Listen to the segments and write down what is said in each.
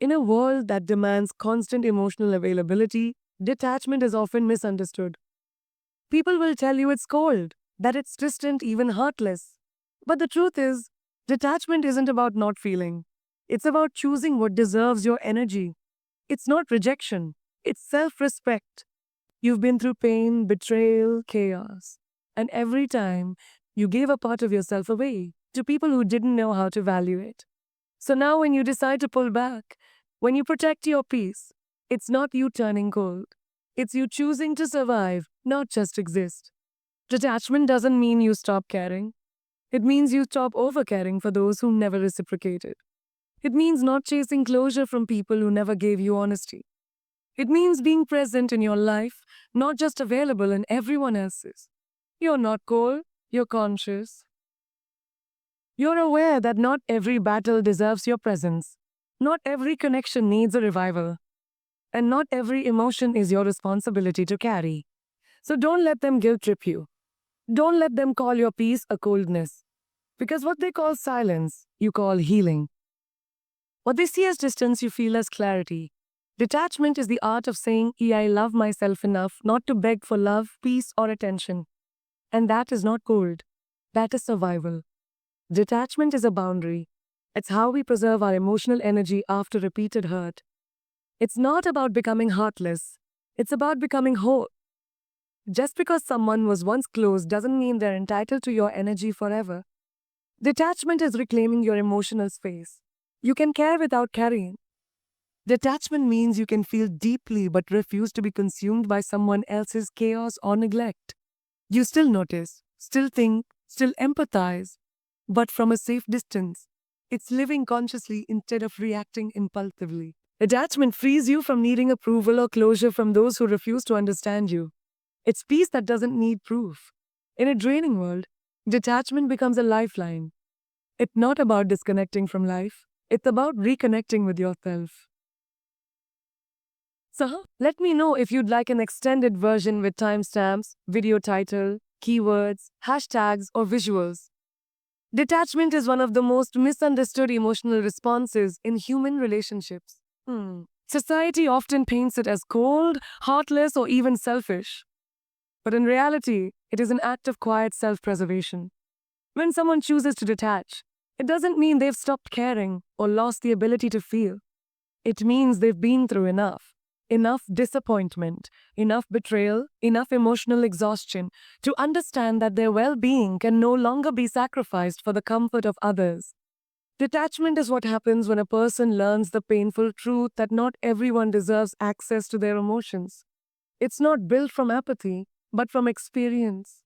In a world that demands constant emotional availability, detachment is often misunderstood. People will tell you it's cold, that it's distant, even heartless. But the truth is, detachment isn't about not feeling. It's about choosing what deserves your energy. It's not rejection, it's self respect. You've been through pain, betrayal, chaos. And every time, you gave a part of yourself away to people who didn't know how to value it. So now, when you decide to pull back, when you protect your peace, it's not you turning cold. It's you choosing to survive, not just exist. Detachment doesn't mean you stop caring. It means you stop overcaring for those who never reciprocated. It means not chasing closure from people who never gave you honesty. It means being present in your life, not just available in everyone else's. You're not cold, you're conscious. You're aware that not every battle deserves your presence. Not every connection needs a revival. And not every emotion is your responsibility to carry. So don't let them guilt trip you. Don't let them call your peace a coldness. Because what they call silence, you call healing. What they see as distance, you feel as clarity. Detachment is the art of saying, I love myself enough not to beg for love, peace, or attention. And that is not cold. That is survival. Detachment is a boundary. It's how we preserve our emotional energy after repeated hurt. It's not about becoming heartless. It's about becoming whole. Just because someone was once close doesn't mean they're entitled to your energy forever. Detachment is reclaiming your emotional space. You can care without carrying. Detachment means you can feel deeply but refuse to be consumed by someone else's chaos or neglect. You still notice, still think, still empathize, but from a safe distance. It's living consciously instead of reacting impulsively. Attachment frees you from needing approval or closure from those who refuse to understand you. It's peace that doesn't need proof. In a draining world, detachment becomes a lifeline. It's not about disconnecting from life, it's about reconnecting with yourself. So, let me know if you'd like an extended version with timestamps, video title, keywords, hashtags, or visuals. Detachment is one of the most misunderstood emotional responses in human relationships. Society often paints it as cold, heartless, or even selfish. But in reality, it is an act of quiet self preservation. When someone chooses to detach, it doesn't mean they've stopped caring or lost the ability to feel. It means they've been through enough. Enough disappointment, enough betrayal, enough emotional exhaustion to understand that their well being can no longer be sacrificed for the comfort of others. Detachment is what happens when a person learns the painful truth that not everyone deserves access to their emotions. It's not built from apathy, but from experience.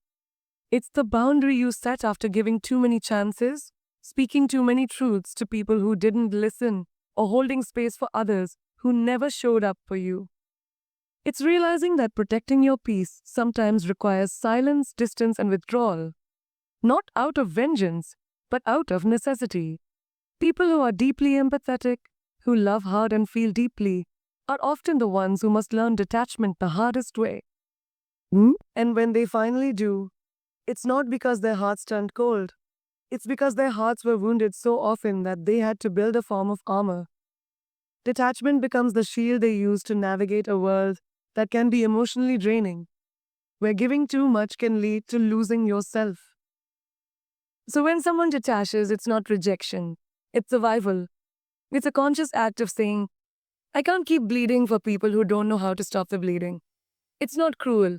It's the boundary you set after giving too many chances, speaking too many truths to people who didn't listen, or holding space for others who never showed up for you. It's realizing that protecting your peace sometimes requires silence, distance, and withdrawal, not out of vengeance, but out of necessity. People who are deeply empathetic, who love hard and feel deeply, are often the ones who must learn detachment the hardest way. And when they finally do, it's not because their hearts turned cold. It's because their hearts were wounded so often that they had to build a form of armor. Detachment becomes the shield they use to navigate a world that can be emotionally draining, where giving too much can lead to losing yourself. So when someone detaches, it's not rejection, it's survival. It's a conscious act of saying, I can't keep bleeding for people who don't know how to stop the bleeding. It's not cruel.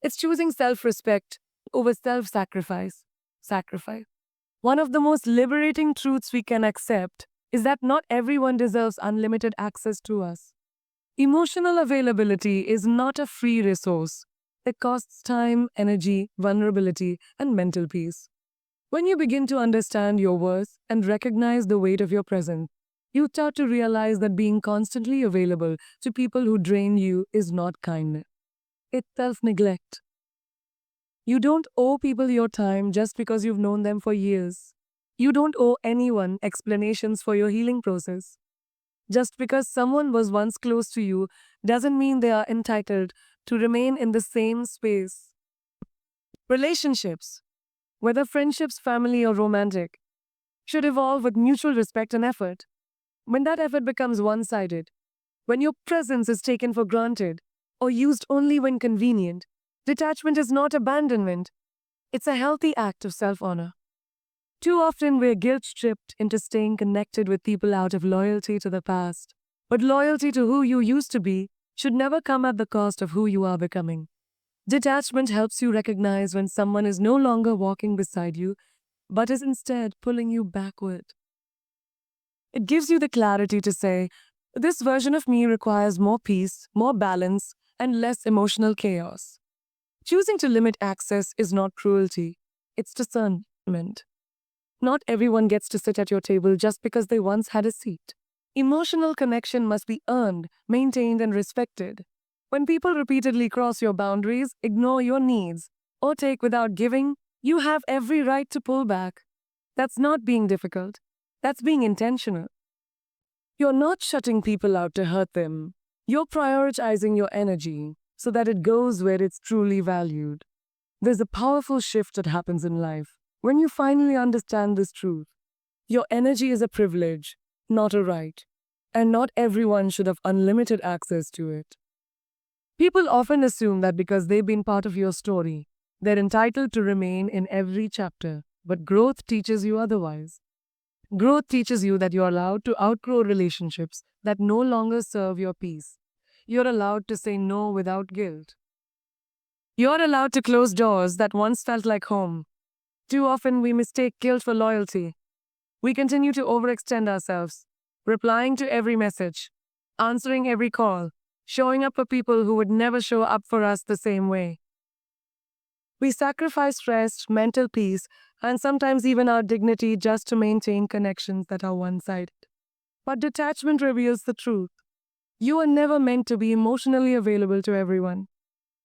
It's choosing self respect over self sacrifice. Sacrifice. One of the most liberating truths we can accept is that not everyone deserves unlimited access to us. Emotional availability is not a free resource. It costs time, energy, vulnerability, and mental peace. When you begin to understand your worth and recognize the weight of your presence, you start to realize that being constantly available to people who drain you is not kindness. It's self neglect. You don't owe people your time just because you've known them for years. You don't owe anyone explanations for your healing process. Just because someone was once close to you doesn't mean they are entitled to remain in the same space. Relationships, whether friendships, family, or romantic, should evolve with mutual respect and effort. When that effort becomes one sided, when your presence is taken for granted or used only when convenient, detachment is not abandonment, it's a healthy act of self honor. Too often, we're guilt tripped into staying connected with people out of loyalty to the past. But loyalty to who you used to be should never come at the cost of who you are becoming. Detachment helps you recognize when someone is no longer walking beside you, but is instead pulling you backward. It gives you the clarity to say, this version of me requires more peace, more balance, and less emotional chaos. Choosing to limit access is not cruelty, it's discernment. Not everyone gets to sit at your table just because they once had a seat. Emotional connection must be earned, maintained, and respected. When people repeatedly cross your boundaries, ignore your needs, or take without giving, you have every right to pull back. That's not being difficult. That's being intentional. You're not shutting people out to hurt them. You're prioritizing your energy so that it goes where it's truly valued. There's a powerful shift that happens in life when you finally understand this truth. Your energy is a privilege, not a right, and not everyone should have unlimited access to it. People often assume that because they've been part of your story, they're entitled to remain in every chapter, but growth teaches you otherwise. Growth teaches you that you're allowed to outgrow relationships that no longer serve your peace. You're allowed to say no without guilt. You're allowed to close doors that once felt like home. Too often we mistake guilt for loyalty. We continue to overextend ourselves, replying to every message, answering every call, showing up for people who would never show up for us the same way. We sacrifice rest, mental peace, and sometimes even our dignity just to maintain connections that are one sided. But detachment reveals the truth. You are never meant to be emotionally available to everyone.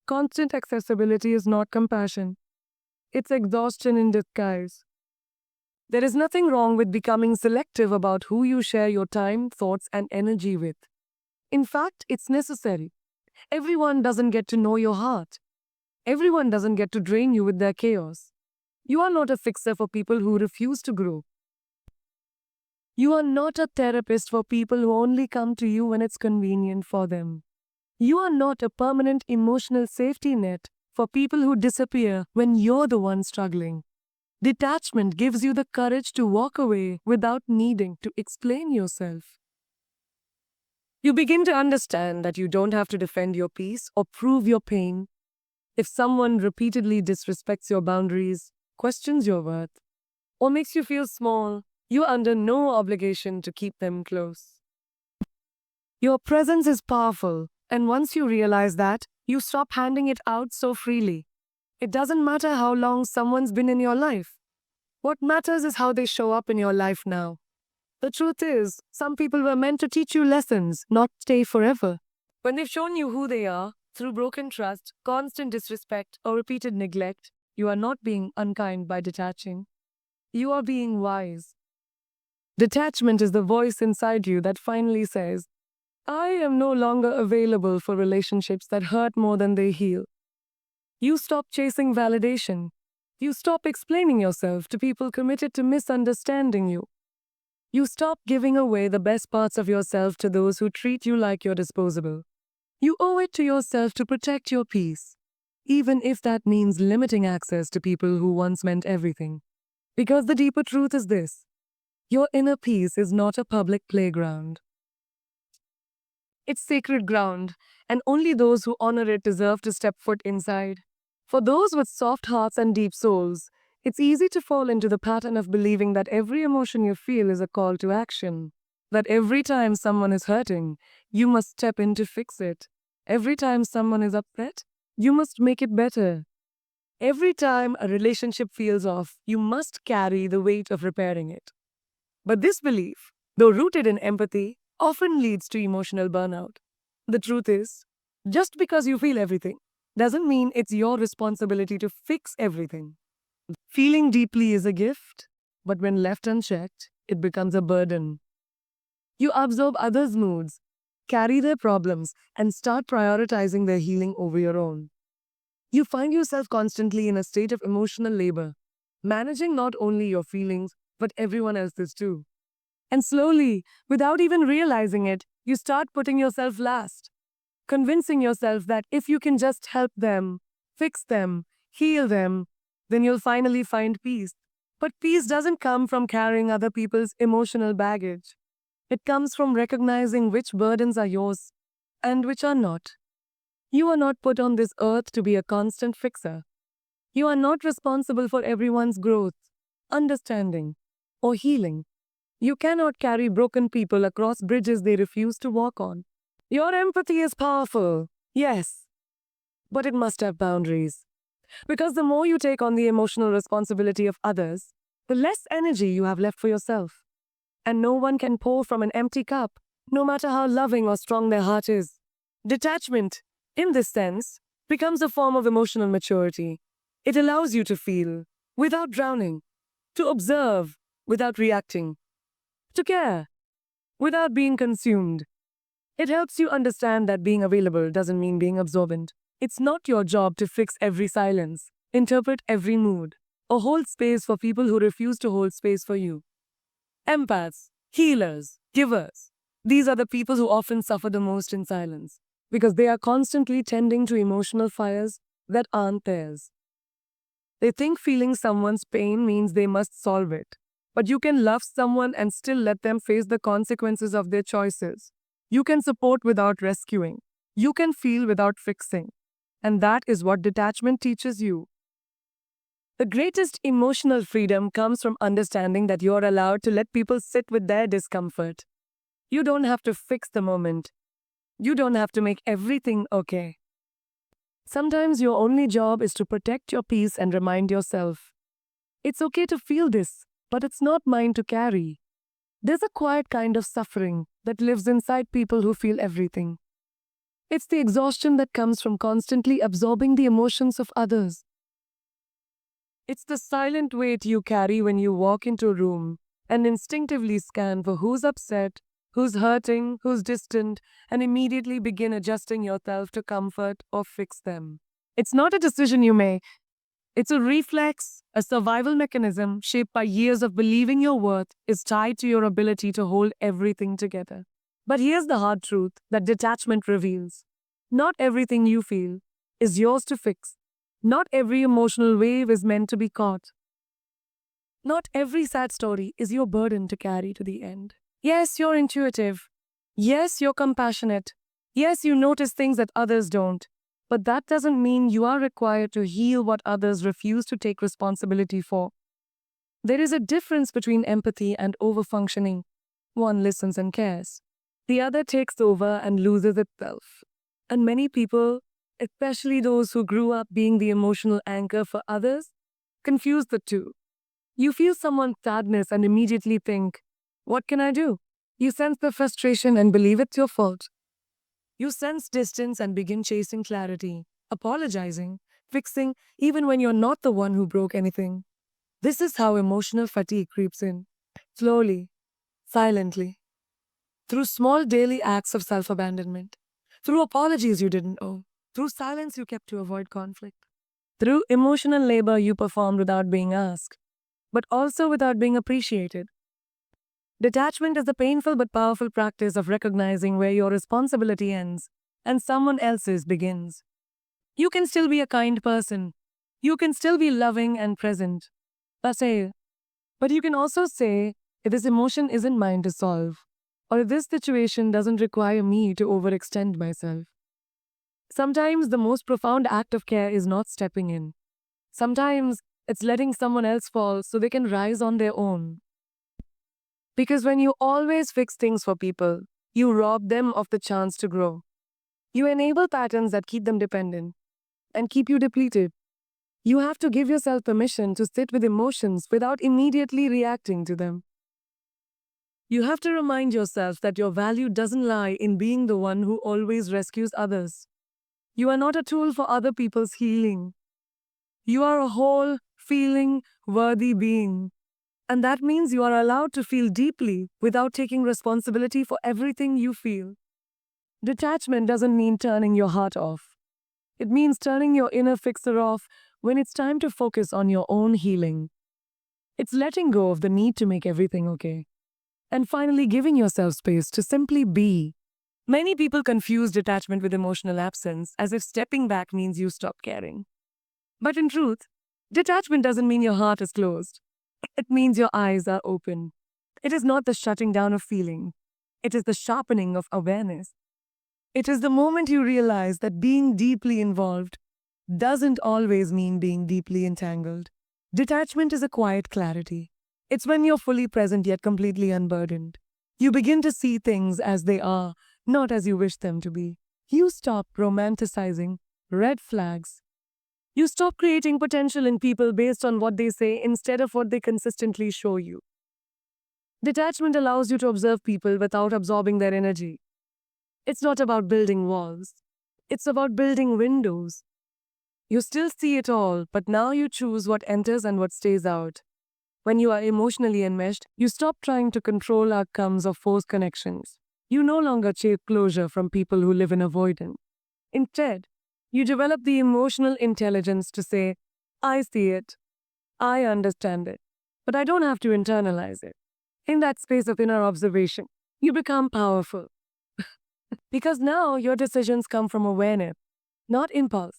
Constant accessibility is not compassion, it's exhaustion in disguise. There is nothing wrong with becoming selective about who you share your time, thoughts, and energy with. In fact, it's necessary. Everyone doesn't get to know your heart. Everyone doesn't get to drain you with their chaos. You are not a fixer for people who refuse to grow. You are not a therapist for people who only come to you when it's convenient for them. You are not a permanent emotional safety net for people who disappear when you're the one struggling. Detachment gives you the courage to walk away without needing to explain yourself. You begin to understand that you don't have to defend your peace or prove your pain. If someone repeatedly disrespects your boundaries, questions your worth, or makes you feel small, you're under no obligation to keep them close. Your presence is powerful, and once you realize that, you stop handing it out so freely. It doesn't matter how long someone's been in your life. What matters is how they show up in your life now. The truth is, some people were meant to teach you lessons, not stay forever. When they've shown you who they are, through broken trust, constant disrespect, or repeated neglect, you are not being unkind by detaching. You are being wise. Detachment is the voice inside you that finally says, I am no longer available for relationships that hurt more than they heal. You stop chasing validation. You stop explaining yourself to people committed to misunderstanding you. You stop giving away the best parts of yourself to those who treat you like you're disposable. You owe it to yourself to protect your peace, even if that means limiting access to people who once meant everything. Because the deeper truth is this: your inner peace is not a public playground. It's sacred ground, and only those who honor it deserve to step foot inside. For those with soft hearts and deep souls, it's easy to fall into the pattern of believing that every emotion you feel is a call to action. That every time someone is hurting, you must step in to fix it. Every time someone is upset, you must make it better. Every time a relationship feels off, you must carry the weight of repairing it. But this belief, though rooted in empathy, often leads to emotional burnout. The truth is, just because you feel everything doesn't mean it's your responsibility to fix everything. Feeling deeply is a gift, but when left unchecked, it becomes a burden. You absorb others' moods, carry their problems, and start prioritizing their healing over your own. You find yourself constantly in a state of emotional labor, managing not only your feelings, but everyone else's too. And slowly, without even realizing it, you start putting yourself last, convincing yourself that if you can just help them, fix them, heal them, then you'll finally find peace. But peace doesn't come from carrying other people's emotional baggage. It comes from recognizing which burdens are yours and which are not. You are not put on this earth to be a constant fixer. You are not responsible for everyone's growth, understanding, or healing. You cannot carry broken people across bridges they refuse to walk on. Your empathy is powerful, yes, but it must have boundaries. Because the more you take on the emotional responsibility of others, the less energy you have left for yourself. And no one can pour from an empty cup, no matter how loving or strong their heart is. Detachment, in this sense, becomes a form of emotional maturity. It allows you to feel without drowning, to observe without reacting, to care without being consumed. It helps you understand that being available doesn't mean being absorbent. It's not your job to fix every silence, interpret every mood, or hold space for people who refuse to hold space for you. Empaths, healers, givers. These are the people who often suffer the most in silence because they are constantly tending to emotional fires that aren't theirs. They think feeling someone's pain means they must solve it. But you can love someone and still let them face the consequences of their choices. You can support without rescuing. You can feel without fixing. And that is what detachment teaches you. The greatest emotional freedom comes from understanding that you're allowed to let people sit with their discomfort. You don't have to fix the moment. You don't have to make everything okay. Sometimes your only job is to protect your peace and remind yourself, it's okay to feel this, but it's not mine to carry. There's a quiet kind of suffering that lives inside people who feel everything. It's the exhaustion that comes from constantly absorbing the emotions of others. It's the silent weight you carry when you walk into a room and instinctively scan for who's upset, who's hurting, who's distant, and immediately begin adjusting yourself to comfort or fix them. It's not a decision you make. It's a reflex, a survival mechanism shaped by years of believing your worth is tied to your ability to hold everything together. But here's the hard truth that detachment reveals. Not everything you feel is yours to fix. Not every emotional wave is meant to be caught. Not every sad story is your burden to carry to the end. Yes, you're intuitive. Yes, you're compassionate. Yes, you notice things that others don't. But that doesn't mean you are required to heal what others refuse to take responsibility for. There is a difference between empathy and overfunctioning. One listens and cares. The other takes over and loses itself. And many people, especially those who grew up being the emotional anchor for others, confuse the two. You feel someone's sadness and immediately think, what can I do? You sense the frustration and believe it's your fault. You sense distance and begin chasing clarity, apologizing, fixing, even when you're not the one who broke anything. This is how emotional fatigue creeps in. Slowly, silently, through small daily acts of self abandonment, through apologies you didn't owe, through silence you kept to avoid conflict, through emotional labor you performed without being asked, but also without being appreciated. Detachment is the painful but powerful practice of recognizing where your responsibility ends and someone else's begins. You can still be a kind person. You can still be loving and present. But you can also say, if this emotion isn't mine to solve, or if this situation doesn't require me to overextend myself. Sometimes the most profound act of care is not stepping in. Sometimes it's letting someone else fall so they can rise on their own. Because when you always fix things for people, you rob them of the chance to grow. You enable patterns that keep them dependent and keep you depleted. You have to give yourself permission to sit with emotions without immediately reacting to them. You have to remind yourself that your value doesn't lie in being the one who always rescues others. You are not a tool for other people's healing. You are a whole, feeling, worthy being. And that means you are allowed to feel deeply without taking responsibility for everything you feel. Detachment doesn't mean turning your heart off. It means turning your inner fixer off when it's time to focus on your own healing. It's letting go of the need to make everything okay. and finally giving yourself space to simply be. Many people confuse detachment with emotional absence as if stepping back means you stop caring. But in truth, detachment doesn't mean your heart is closed. It means your eyes are open. It is not the shutting down of feeling, it is the sharpening of awareness. It is the moment you realize that being deeply involved doesn't always mean being deeply entangled. Detachment is a quiet clarity. It's when you're fully present yet completely unburdened. You begin to see things as they are, not as you wish them to be. You stop romanticizing red flags. You stop creating potential in people based on what they say instead of what they consistently show you. Detachment allows you to observe people without absorbing their energy. It's not about building walls, it's about building windows. You still see it all, but now you choose what enters and what stays out. When you are emotionally enmeshed, you stop trying to control outcomes or force connections. You no longer chase closure from people who live in avoidance. Instead, you develop the emotional intelligence to say, I see it, I understand it, but I don't have to internalize it. In that space of inner observation, you become powerful. Because now your decisions come from awareness, not impulse.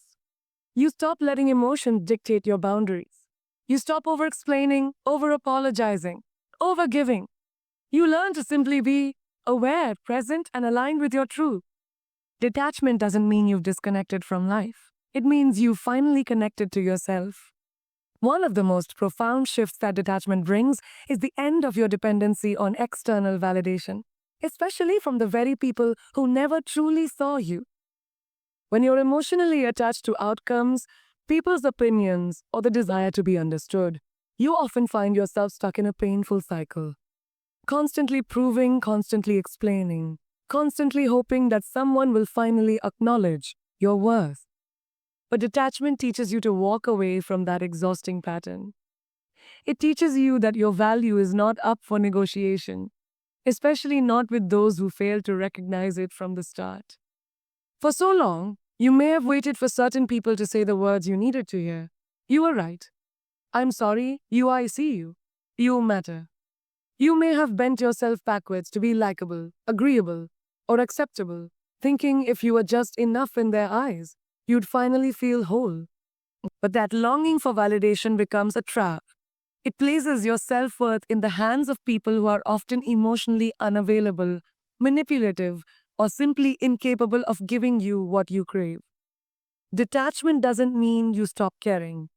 You stop letting emotions dictate your boundaries. You stop over explaining, over apologizing, over giving. You learn to simply be aware, present, and aligned with your truth. Detachment doesn't mean you've disconnected from life, it means you've finally connected to yourself. One of the most profound shifts that detachment brings is the end of your dependency on external validation, especially from the very people who never truly saw you. When you're emotionally attached to outcomes, people's opinions, or the desire to be understood, you often find yourself stuck in a painful cycle. Constantly proving, constantly explaining, constantly hoping that someone will finally acknowledge your worth. But detachment teaches you to walk away from that exhausting pattern. It teaches you that your value is not up for negotiation, especially not with those who fail to recognize it from the start. For so long, you may have waited for certain people to say the words you needed to hear. You were right. I'm sorry, I see you. You matter. You may have bent yourself backwards to be likable, agreeable, or acceptable, thinking if you were just enough in their eyes, you'd finally feel whole. But that longing for validation becomes a trap. It places your self worth in the hands of people who are often emotionally unavailable, manipulative, or simply incapable of giving you what you crave. Detachment doesn't mean you stop caring.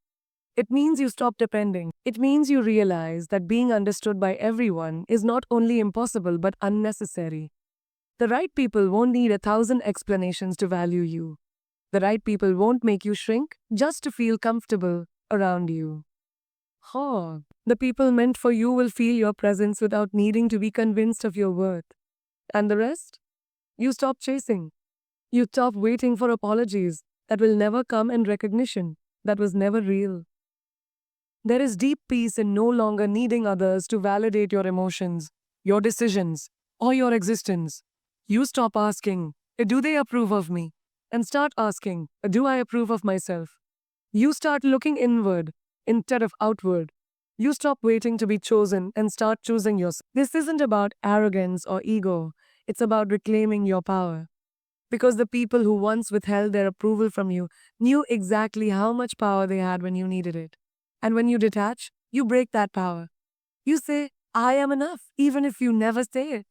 It means you stop depending. It means you realize that being understood by everyone is not only impossible but unnecessary. The right people won't need 1,000 explanations to value you. The right people won't make you shrink just to feel comfortable around you. The people meant for you will feel your presence without needing to be convinced of your worth. And the rest? You stop chasing. You stop waiting for apologies that will never come and recognition that was never real. There is deep peace in no longer needing others to validate your emotions, your decisions, or your existence. You stop asking, do they approve of me? And start asking, do I approve of myself? You start looking inward instead of outward. You stop waiting to be chosen and start choosing yourself. This isn't about arrogance or ego, it's about reclaiming your power. Because the people who once withheld their approval from you knew exactly how much power they had when you needed it. And when you detach, you break that power. You say, I am enough, even if you never say it.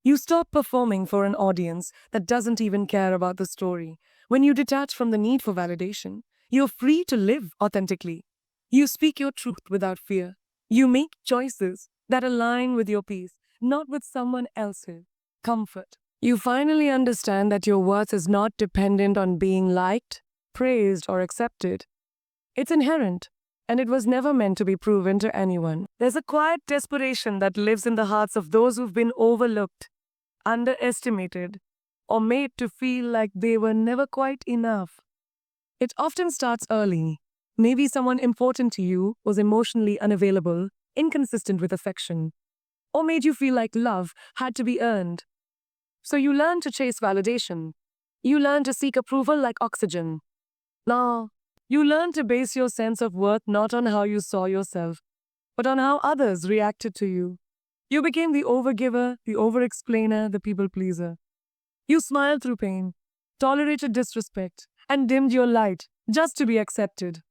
You stop performing for an audience that doesn't even care about the story. When you detach from the need for validation, you're free to live authentically. You speak your truth without fear. You make choices that align with your peace, not with someone else's comfort. You finally understand that your worth is not dependent on being liked, praised, or accepted. It's inherent, and it was never meant to be proven to anyone. There's a quiet desperation that lives in the hearts of those who've been overlooked, underestimated, or made to feel like they were never quite enough. It often starts early. Maybe someone important to you was emotionally unavailable, inconsistent with affection, or made you feel like love had to be earned. So you learn to chase validation. You learn to seek approval like oxygen. Now, you learn to base your sense of worth not on how you saw yourself, but on how others reacted to you. You became the overgiver, the over-explainer, the people pleaser. You smiled through pain, tolerated disrespect, and dimmed your light just to be accepted.